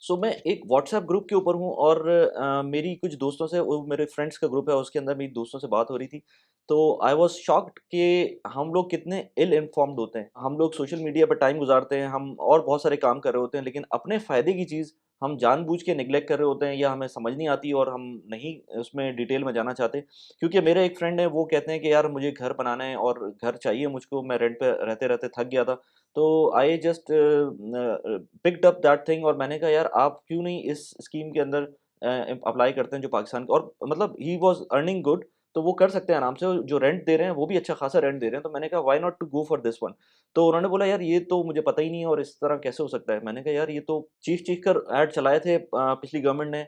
सो मैं एक WhatsApp group के ऊपर हूँ और मेरी कुछ दोस्तों से वो मेरे फ्रेंड्स का ग्रुप है उसके अंदर मेरी दोस्तों से बात हो रही थी। तो आई वाज़ शॉक्ड कि हम लोग कितने इल इन्फॉर्म्ड होते हैं। हम लोग सोशल मीडिया पे टाइम गुज़ारते हैं, हम और बहुत सारे काम कर रहे होते हैं, लेकिन अपने फ़ायदे की चीज़ हम जानबूझ के नेग्लेक्ट कर रहे होते हैं या हमें समझ नहीं आती और हम नहीं उसमें डिटेल में जाना चाहते। क्योंकि मेरे एक फ्रेंड है वो कहते हैं कि यार मुझे घर बनाना है और घर चाहिए मुझको, मैं रेंट पे रहते-रहते थक गया था। तो I just picked up that thing और मैंने कहा यार आप क्यों नहीं इस स्कीम के अंदर अप्लाई करते हैं जो पाकिस्तान और मतलब ही वाज़ अर्निंग गुड तो वो कर सकते हैं आराम से, जो रेंट दे रहे हैं वो भी अच्छा खासा रेंट दे रहे हैं, तो मैंने कहा why not to go for this one. तो उन्होंने बोला यार ये तो मुझे पता ही नहीं है और इस तरह कैसे हो सकता है? मैंने कहा यार ये तो चीख-चीख कर ऐड चलाए थे पिछली गवर्नमेंट ने।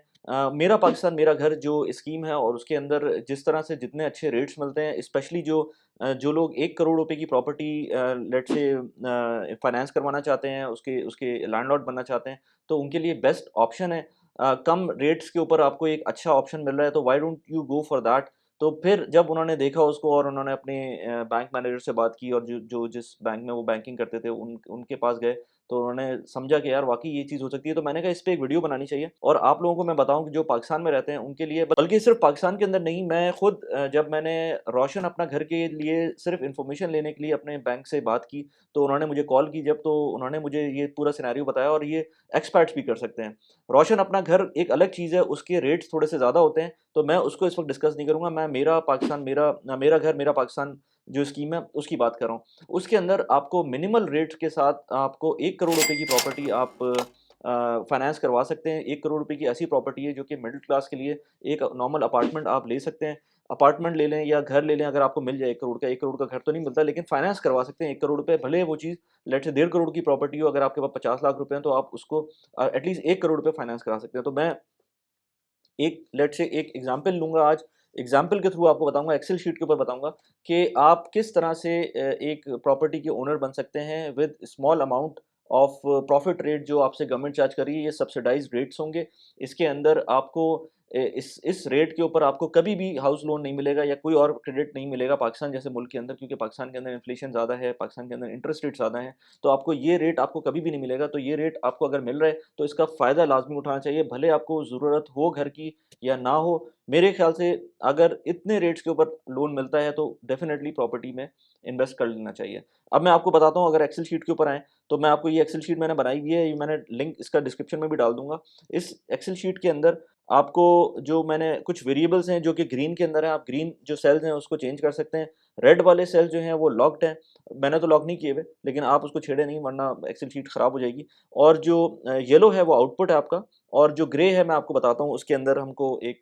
मेरा पाकिस्तान मेरा घर जो स्कीम है और उसके अंदर जिस तरह से जितने अच्छे रेट्स मिलते हैं, स्पेशली जो लोग 1 करोड़ रुपए की प्रॉपर्टी लेट्स से फाइनेंस करवाना चाहते हैं, उसके उसके लैंडलॉर्ड बनना चाहते हैं, तो उनके लिए बेस्ट ऑप्शन है। कम रेट्स के ऊपर आपको एक अच्छा ऑप्शन मिल रहा है, तो why don't you go for that? तो फिर जब उन्होंने देखा उसको और उन्होंने अपने बैंक मैनेजर से बात की और जो जो जिस बैंक में वो बैंकिंग करते थे उनके पास गए, तो उन्होंने समझा कि यार वाक़ई ये चीज़ हो सकती है, तो मैंने कहा इस पे एक वीडियो बनानी चाहिए और आप लोगों को मैं बताऊँ कि जो पाकिस्तान में रहते हैं उनके लिए, बल्कि सिर्फ़ पाकिस्तान के अंदर नहीं, मैं खुद जब मैंने रोशन अपना घर के लिए सिर्फ़ इन्फॉर्मेशन लेने के लिए अपने बैंक से बात की, तो उन्होंने मुझे कॉल की जब, तो उन्होंने मुझे ये पूरा सिनेरियो बताया और ये एक्सपर्ट्स भी कर सकते हैं। रोशन अपना घर एक अलग चीज़ है, उसके रेट्स थोड़े से ज़्यादा होते हैं, तो मैं उसको इस वक़्त डिस्कस नहीं करूँगा, मैं मेरा पाकिस्तान मेरा घर मेरा पाकिस्तान जो स्कीम है उसकी बात कर रहा हूँ। उसके अंदर आपको मिनिमल रेट्स के साथ आपको 1 करोड़ रुपए की प्रॉपर्टी आप फाइनेंस करवा सकते हैं। 1 करोड़ रुपए की ऐसी प्रॉपर्टी है जो कि मिडल क्लास के लिए एक नॉर्मल अपार्टमेंट आप ले सकते हैं। अपार्टमेंट ले लें या घर ले लें, अगर आपको मिल जाए 1 करोड़ का, 1 करोड़ का घर तो नहीं मिलता लेकिन फाइनेंस करवा सकते हैं 1 करोड़ रुपए, भले वो चीज़ लेट्स से 1.5 करोड़ की प्रॉपर्टी हो, अगर आपके पास 50 लाख रुपए हैं तो आप उसको एटलीस्ट 1 करोड़ रुपए फाइनेंस करा सकते हैं। तो मैं एक लेट्स से एक एग्ज़ाम्पल लूँगा आज, एग्ज़ाम्पल के थ्रू आपको बताऊँगा, एक्सेल शीट के ऊपर बताऊँगा कि आप किस तरह से एक प्रॉपर्टी के ओनर बन सकते हैं with small amount of profit rate जो आपसे गवर्नमेंट चार्ज कर रही है, ये सब्सिडाइज़्ड रेट्स होंगे। इसके अंदर आपको इस रेट के ऊपर आपको कभी भी हाउस लोन नहीं मिलेगा या कोई और क्रेडिट नहीं मिलेगा पाकिस्तान जैसे मुल्क के अंदर, क्योंकि पाकिस्तान के अंदर इन्फ्लेशन ज़्यादा है, पाकिस्तान के अंदर इंटरेस्ट रेट ज़्यादा है, तो आपको ये रेट आपको कभी भी नहीं मिलेगा। तो ये रेट आपको अगर मिल रहा है, तो इसका फ़ायदा लाज़मी उठाना चाहिए, भले आपको ज़रूरत हो घर की या ना हो। मेरे ख़्याल से अगर इतने रेट्स के ऊपर लोन मिलता है, तो डेफ़िनेटली प्रॉपर्टी में इन्वेस्ट कर लेना चाहिए। अब मैं आपको बताता हूँ, अगर एक्सेल शीट के ऊपर आएँ, तो मैं आपको ये एक्सेल शीट मैंने बनाई हुई है, ये मैंने लिंक इसका डिस्क्रिप्शन में भी डाल दूँगा। इस एक्सेल शीट के अंदर आपको जो मैंने कुछ वेरिएबल्स हैं जो कि ग्रीन के अंदर हैं, आप ग्रीन जो सेल्स हैं उसको चेंज कर सकते हैं। रेड वाले सेल्स जो हैं वो लॉक्ड हैं, मैंने तो लॉक नहीं किए हुए, लेकिन आप उसको छेड़े नहीं वरना एक्सेल शीट ख़राब हो जाएगी। और जो येलो है वो आउटपुट है आपका, और जो ग्रे है मैं आपको बताता हूँ, उसके अंदर हमको एक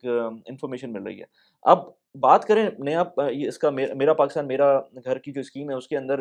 इन्फॉर्मेशन मिल रही है। अब बात करें नया ये इसका मेरा पाकिस्तान मेरा घर की जो स्कीम है उसके अंदर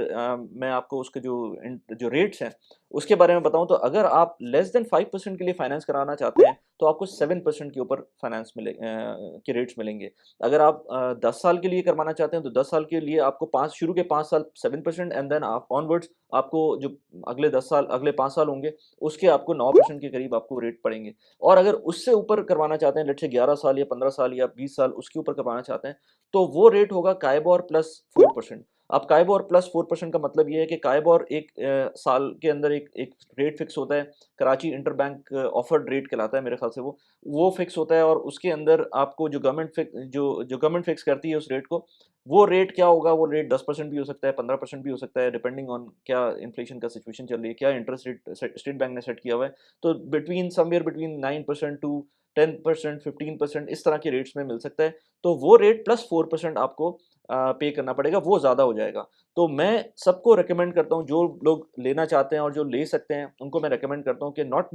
मैं आपको उसके जो रेट्स हैं उसके बारे में बताऊँ, तो अगर आप लेस देन 5% के लिए फाइनेंस कराना चाहते हैं, तो आपको 7% के ऊपर फाइनेंस के रेट्स मिलेंगे। अगर आप 10 साल के लिए करवाना चाहते हैं, तो 10 साल के लिए आपको 5 शुरू के 5 साल 7% एंड देन आप ऑनवर्ड्स आपको जो अगले 10 साल अगले 5 साल होंगे, उसके आपको 9% के करीब आपको रेट पड़ेंगे। और अगर उससे ऊपर करवाना चाहते हैं, लेट्स से 11 साल या 15 साल या 20 साल उसके ऊपर करवाना चाहते हैं, तो वो रेट होगा काइबोर प्लस 4%। अब काइबोर प्लस 4% का मतलब ये है कि काइबोर एक साल के अंदर एक एक रेट फिक्स होता है, कराची इंटरबैंक ऑफर्ड रेट कहलाता है मेरे ख्याल से वो फिक्स होता है और उसके अंदर आपको जो गवर्नमेंट फिक्स करती है उस रेट को, वो रेट क्या होगा, वो रेट 10% भी हो सकता है, 15% भी हो सकता है, डिपेंडिंग ऑन क्या इन्फ्लेशन का सिचुएशन चल रही है, क्या इंटरेस्ट रेट स्टेट बैंक ने सेट किया हुआ है। तो समवेयर बिटवीन 9% टू 10%, 15% इस तरह के रेट्स में मिल सकता है। तो वो रेट प्लस 4% आपको पे करना पड़ेगा, वो ज़्यादा हो जाएगा। तो मैं सबको रिकमेंड करता हूँ, जो लोग लेना चाहते हैं और जो ले सकते हैं, उनको मैं रिकमेंड करता हूँ कि not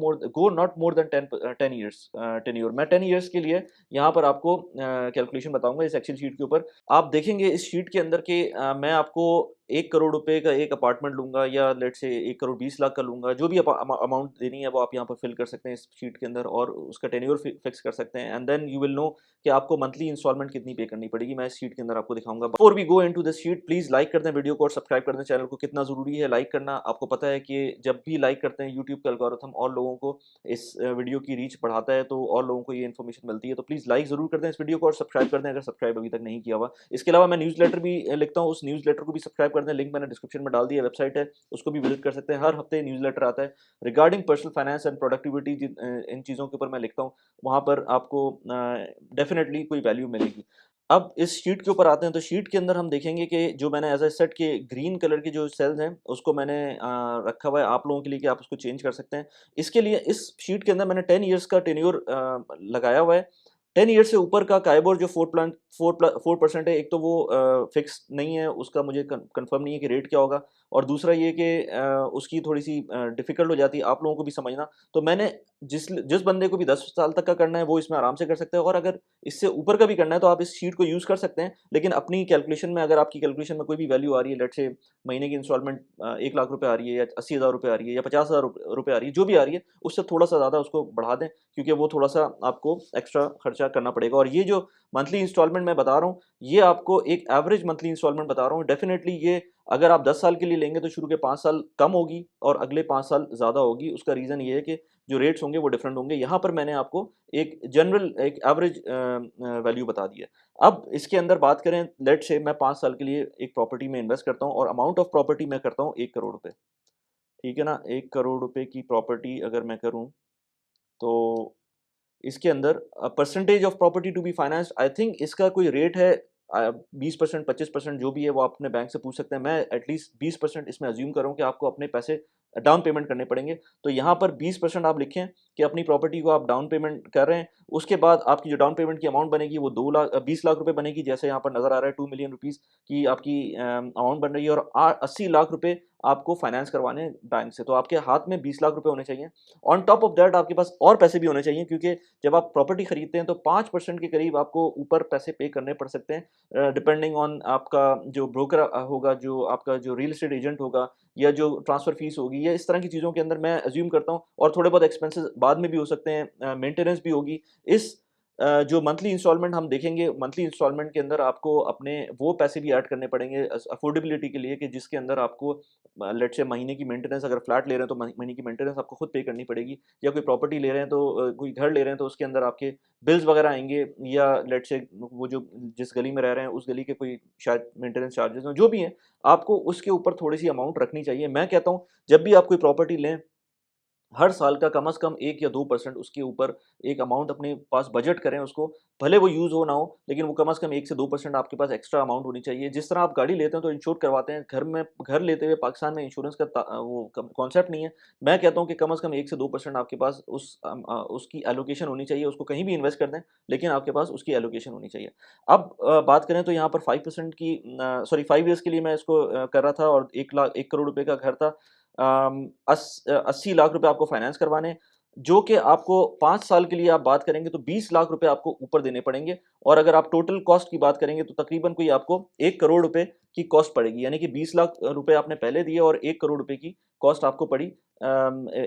more than 10 years tenure. मैं 10 इयर्स के लिए यहाँ पर आपको कैलकुलेशन बताऊँगा इस एक्सेल शीट के ऊपर। आप देखेंगे इस शीट के अंदर कि मैं आपको 1 करोड़ रुपए का एक अपार्टमेंट लूँगा या लेट्स से 1 करोड़ 20 लाख का लूँगा, जो भी अमाउंट देनी है वो आप यहाँ पर फिल कर सकते हैं इस शीट के अंदर और उसका टेन्योर फिक्स कर सकते हैं, and then you will know कि आपको मंथली इंस्टॉलमेंट कितनी पे करनी पड़ेगी। मैं इस शीट के अंदर आपको दिखाऊँगा। चाहूँगा। Before we go into this sheet, please like कर दें वीडियो को और सब्सक्राइब कर दें चैनल को। कितना ज़रूरी है लाइक करना, आपको पता है कि जब भी लाइक करते हैं यूट्यूब का एल्गोरिथम और लोगों को इस वीडियो की रीच बढ़ाता है, तो और लोगों को ये इन्फॉर्मेशन मिलती है। तो प्लीज़ लाइक ज़रूर कर दें इस वीडियो को और सब्सक्राइब कर दें अगर सब्सक्राइब अभी तक नहीं किया हुआ। इसके अलावा मैं न्यूज़लेटर भी लिखता हूँ, उस न्यूज़लेटर को भी सब्सक्राइब कर दें, लिंक मैंने डिस्क्रिप्शन में डाल दिया, वेबसाइट है, उसको भी विजिट कर सकते हैं। हर हफ्ते न्यूज़लेटर आता है regarding personal finance and productivity, इन चीज़ों के ऊपर मैं लिखता हूँ, वहाँ पर आपको डेफिनेटली कोई वैल्यू मिलेगी। अब इस शीट के ऊपर आते हैं, तो शीट के अंदर हम देखेंगे कि जो मैंने एज ए सेट के ग्रीन कलर के जो सेल्स हैं उसको मैंने रखा हुआ है आप लोगों के लिए कि आप उसको चेंज कर सकते हैं। इसके लिए इस शीट के अंदर मैंने 10 इयर्स का टेन्योर लगाया हुआ है। 10 ईयर से ऊपर का काइबोर जो 4% है, एक तो वो फिक्स नहीं है, उसका मुझे कंफर्म नहीं है कि रेट क्या होगा, और दूसरा ये कि उसकी थोड़ी सी डिफ़िकल्ट हो जाती है आप लोगों को भी समझना। तो मैंने जिस जिस बंदे को भी 10 साल तक का करना है वो इसमें आराम से कर सकते हैं, और अगर इससे ऊपर का भी करना है तो आप इस शीट को यूज़ कर सकते हैं। लेकिन अपनी कैलकुलेशन में, अगर आपकी कैलकुलेशन में कोई भी वैल्यू आ रही है, लेट्स से महीने की इंस्टॉलमेंट 1 लाख रुपए आ रही है या 80,000 रुपए आ रही है या 50,000 रुपए आ रही है, जो भी आ रही है, उससे थोड़ा-सा ज़्यादा उसको बढ़ा दें, क्योंकि वो थोड़ा-सा आपको एक्स्ट्रा खर्चा करना पड़ेगा। और ये जो मंथली इंस्टॉलमेंट मैं बता रहा हूँ, ये आपको एक एवरेज मंथली इंस्टॉलमेंट बता रहा हूँ। डेफ़िनेटली ये अगर आप 10 साल के लिए लेंगे तो शुरू के 5 साल कम होगी और अगले 5 साल ज़्यादा होगी। उसका रीज़न ये है कि जो रेट्स होंगे वो डिफरेंट होंगे। यहाँ पर मैंने आपको एक जनरल, एक एवरेज वैल्यू बता दी है। अब इसके अंदर बात करें, लेट्स से मैं 5 साल के लिए एक प्रॉपर्टी में इन्वेस्ट करता हूँ और अमाउंट ऑफ प्रॉपर्टी मैं करता हूँ 1 करोड़ रुपए। ठीक है ना? 1 करोड़ रुपए की प्रॉपर्टी अगर मैं करूँ, तो इसके अंदर percentage of property to be financed, I think इसका कोई रेट है 20%, 25%, जो भी है वो आप अपने बैंक से पूछ सकते हैं। मैं एटलीस्ट 20% इसमें अज्यूम कर रहा हूँ कि आपको अपने पैसे डाउन पेमेंट करने पड़ेंगे। तो यहाँ पर 20% आप लिखें कि अपनी प्रॉपर्टी को आप डाउन पेमेंट कर रहे हैं। उसके बाद आपकी जो डाउन पेमेंट की अमाउंट बनेगी वो 20 लाख रुपए बनेगी, जैसे यहाँ पर नज़र आ रहा है 2 मिलियन रुपीज़ की आपकी अमाउंट बन रही है, और 80 लाख रुपए आपको फाइनेंस करवाने हैं बैंक से। तो आपके हाथ में 20 लाख रुपए होने चाहिए। ऑन टॉप ऑफ दैट आपके पास और पैसे भी होने चाहिए, क्योंकि जब आप प्रॉपर्टी खरीदते हैं तो 5% के करीब आपको ऊपर पैसे पे करने पड़ सकते हैं, डिपेंडिंग ऑन आपका जो ब्रोकर होगा, जो आपका जो रियल एस्टेट एजेंट होगा, या जो ट्रांसफ़र फीस होगी, या इस तरह की चीज़ों के अंदर मैं अज़्यूम करता हूँ, और थोड़े बहुत एक्सपेंसेस बाद में भी हो सकते हैं, मेंटेनेंस भी होगी। इस जो मंथली इंस्टॉलमेंट हम देखेंगे, मंथली इंस्टॉलमेंट के अंदर आपको अपने वो पैसे भी ऐड करने पड़ेंगे अफोर्डेबिलिटी के लिए, कि जिसके अंदर आपको लेट्स से महीने की मेंटेनेंस, अगर फ्लैट ले रहे हैं तो महीने की मेंटेनेंस आपको खुद पे करनी पड़ेगी, या कोई प्रॉपर्टी ले रहे हैं तो कोई घर ले रहे हैं तो उसके अंदर आपके बिल्स वगैरह आएँगे, या लेट्स से वो जो जिस गली में रह रहे हैं उस गली के कोई शायद मेंटेनेंस चार्जेज़ हों, जो भी हैं, आपको उसके ऊपर थोड़ी-सी अमाउंट रखनी चाहिए। मैं कहता हूँ जब भी आप कोई प्रॉपर्टी लें, हर साल का कम से कम 1 या 2% उसके ऊपर एक अमाउंट अपने पास बजट करें उसको, भले वो यूज़ हो ना हो, लेकिन वो कम से कम 1 से 2% आपके पास एक्स्ट्रा अमाउंट होनी चाहिए। जिस तरह आप गाड़ी लेते हैं तो इंश्योर करवाते हैं, घर लेते हुए पाकिस्तान में इंश्योरेंस का वो कॉन्सेप्ट नहीं है। मैं कहता हूँ कि कम से कम 1 से 2% आपके पास उसकी एलोकेशन होनी चाहिए, उसको कहीं भी इन्वेस्ट कर दें, लेकिन आपके पास उसकी एलोकेशन होनी चाहिए। अब बात करें तो यहाँ पर 5% की सॉरी 5 ईयर्स के लिए मैं इसको कर रहा था, और 1 करोड़ रुपए का घर था। 80 लाख रुपए आपको फाइनेंस करवाने हैं, जो कि आपको 5 साल के लिए आप बात करेंगे तो 20 लाख रुपए आपको ऊपर देने पड़ेंगे, और अगर आप टोटल कॉस्ट की बात करेंगे तो तकरीबन कोई आपको 1 करोड़ रुपए की कॉस्ट पड़ेगी। यानी कि 20 लाख रुपए आपने पहले दिए और 1 करोड़ रुपए की कॉस्ट आपको पड़ी,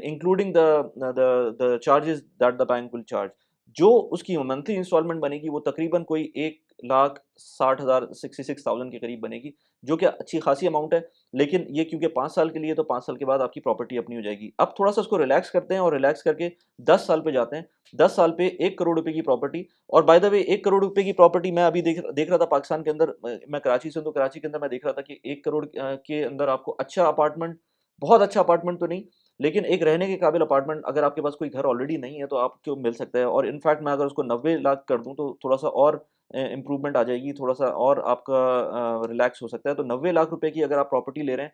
including the charges that the bank will charge. जो उसकी मंथली इंस्टॉलमेंट बनेगी वो तकरीबन कोई 1,60,000 66,000 के करीब बनेगी, जो कि अच्छी खासी अमाउंट है। लेकिन ये क्योंकि 5 साल के लिए, तो 5 साल के बाद आपकी प्रॉपर्टी अपनी हो जाएगी। अब थोड़ा-सा उसको रिलैक्स करते हैं और रिलैक्स करके 10 साल पे जाते हैं। 10 साल पे 1 करोड़ रुपए की प्रॉपर्टी, और बाय द वे 1 करोड़ रुपए की प्रॉपर्टी मैं अभी देख रहा था पाकिस्तान के अंदर, मैं कराची से हूँ, तो कराची के अंदर मैं देख रहा था कि 1 करोड़ के अंदर आपको अच्छा अपार्टमेंट, बहुत अच्छा अपार्टमेंट तो नहीं, लेकिन एक रहने के काबिल अपार्टमेंट, अगर आपके पास कोई घर ऑलरेडी नहीं है तो आपको मिल सकता है। और इनफैक्ट मैं अगर उसको 90 लाख कर दूँ तो थोड़ा-सा और इम्प्रूवमेंट आ जाएगी, थोड़ा-सा और आपका रिलैक्स हो सकता है। तो 90 लाख रुपए की अगर आप प्रॉपर्टी ले रहे हैं,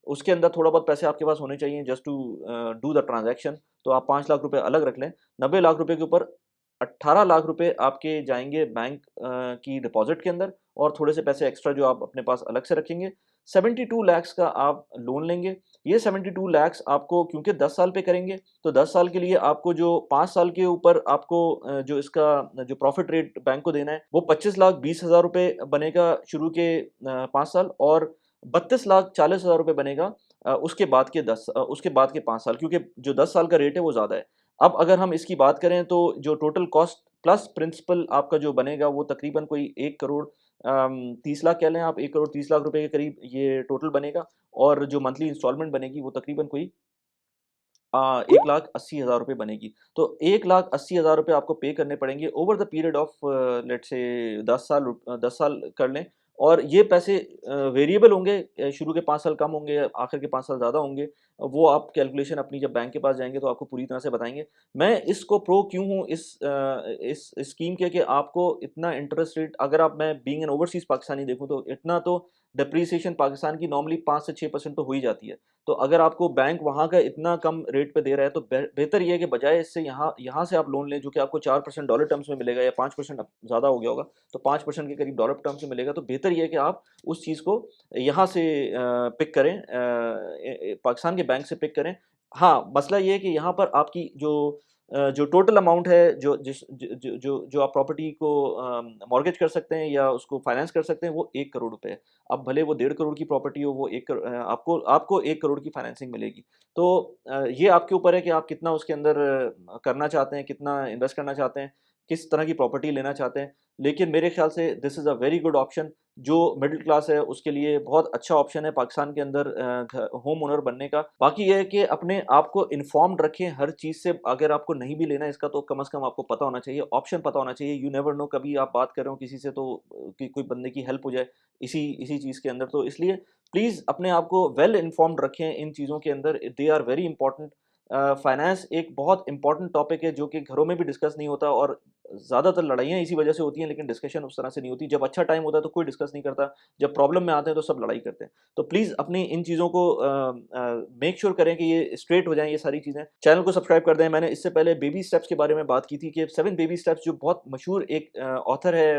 उसके अंदर थोड़ा बहुत पैसे आपके पास होने चाहिए just to do the transaction, तो आप 5 लाख रुपए अलग रख लें। 90 लाख रुपए के ऊपर 18 लाख रुपए आपके जाएँगे बैंक की डिपॉज़िट के अंदर, और थोड़े से पैसे एक्स्ट्रा जो आप अपने पास अलग से रखेंगे। 72 लैक्स का आप लोन लेंगे। ये 72 लैक्स आपको, क्योंकि 10 साल पे करेंगे, तो 10 साल के लिए आपको जो 5 साल के ऊपर आपको जो इसका जो प्रॉफ़िट रेट बैंक को देना है, वो 25,20,000 रुपए बनेगा शुरू के 5 साल, और 32,40,000 रुपए बनेगा उसके बाद के 5 साल, क्योंकि जो 10 साल का रेट है वो ज़्यादा है। अब अगर हम इसकी बात करें तो जो टोटल कॉस्ट प्लस प्रिंसिपल आपका जो बनेगा वो तकरीबन कोई 1 करोड़ 30 लाख कह लें आप, 1 करोड़ 30 लाख रुपए के करीब ये टोटल बनेगा और जो मंथली इंस्टॉलमेंट बनेगी वो तकरीबन कोई 1,80,000 रुपए बनेगी। तो 1,80,000 रुपए आपको पे करने पड़ेंगे over the period of let's say 10 साल कर लें और ये पैसे वेरिएबल होंगे, शुरू के 5 साल कम होंगे, आखिर के 5 साल ज़्यादा होंगे। वो आप कैलकुलेशन अपनी जब बैंक के पास जाएँगे तो आपको पूरी तरह से बताएँगे। मैं इसको प्रो क्यों हूँ इस स्कीम के कि आपको इतना इंटरेस्ट रेट, अगर आप, मैं बीइंग एन ओवरसीज़ पाकिस्तानी देखूँ तो इतना तो डेप्रिसिएशन पाकिस्तान की नॉर्मली 5 से 6% तो हो ही जाती है। तो अगर आपको बैंक वहाँ का इतना कम रेट पे दे रहा है तो बेहतर ये है कि बजाय इससे यहाँ यहाँ से आप लोन लें जो कि आपको 4% डॉलर टर्म्स में मिलेगा या 5%, अब ज़्यादा हो गया होगा, तो 5% के करीब डॉलर टर्म्स में मिलेगा, तो बेहतर ये है कि आप उस चीज़ को यहाँ से पिक करें, पाकिस्तान के बैंक से पिक करें। हाँ, मसला ये है कि यहाँ पर आपकी जो टोटल अमाउंट है, जो आप प्रॉपर्टी को मॉर्गेज कर सकते हैं या उसको फाइनेंस कर सकते हैं, वो 1 करोड़ रुपए है। अब भले वो 1.5 करोड़ की प्रॉपर्टी हो, वो आपको आपको 1 करोड़ की फाइनेंसिंग मिलेगी। तो ये आपके ऊपर है कि आप कितना उसके अंदर करना चाहते हैं, कितना इन्वेस्ट करना चाहते हैं, किस तरह की प्रॉपर्टी लेना चाहते हैं। लेकिन मेरे ख़्याल से this is a very good option. जो मिडल क्लास है उसके लिए बहुत अच्छा ऑप्शन है पाकिस्तान के अंदर होम ओनर बनने का। बाकी ये है कि अपने आप को इन्फॉर्म्ड रखें हर चीज़ से। अगर आपको नहीं भी लेना है इसका तो कम से कम आपको पता होना चाहिए, ऑप्शन पता होना चाहिए। यू नेवर नो, कभी आप बात कर रहे हो किसी से तो कि कोई बंदे की हेल्प हो जाए इसी इसी चीज़ के अंदर। तो इसलिए प्लीज़ अपने आप को वेल इन्फॉर्म्ड रखें इन चीज़ों के अंदर, they are very important. Finance एक बहुत इंपॉर्टेंट टॉपिक है जो कि घरों में भी डिस्कस नहीं होता और ज़्यादातर लड़ाइयाँ इसी वजह से होती हैं, लेकिन डिस्कशन उस तरह से नहीं होती। जब अच्छा टाइम होता है तो कोई डिस्कस नहीं करता, जब प्रॉब्लम में आते हैं तो सब लड़ाई करते हैं। तो प्लीज़ अपनी इन चीज़ों को मेक श्योर करें कि ये स्ट्रेट हो जाएँ ये सारी चीज़ें। चैनल को सब्सक्राइब कर दें। मैंने इससे पहले बेबी स्टेप्स के बारे में बात की थी कि 7 बेबी स्टेप्स, जो बहुत मशहूर एक ऑथर है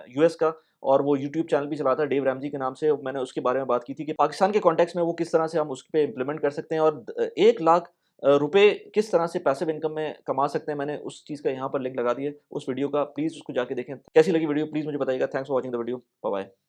यूएस का, और वो यूट्यूब चैनल भी चलाता है डेव रैमजी के नाम से। मैंने उसके बारे में बात की थी कि पाकिस्तान के कॉन्टेक्स्ट में वो किस तरह से हम उस पे इम्प्लीमेंट कर सकते हैं और 1 लाख रुपए किस तरह से पैसिव इनकम में कमा सकते हैं। मैंने उस चीज़ का यहाँ पर लिंक लगा दिया है उस वीडियो का, प्लीज़ उसको जाके देखें। कैसी लगी वीडियो प्लीज़ मुझे बताइएगा। Thanks for watching the video. Bye bye.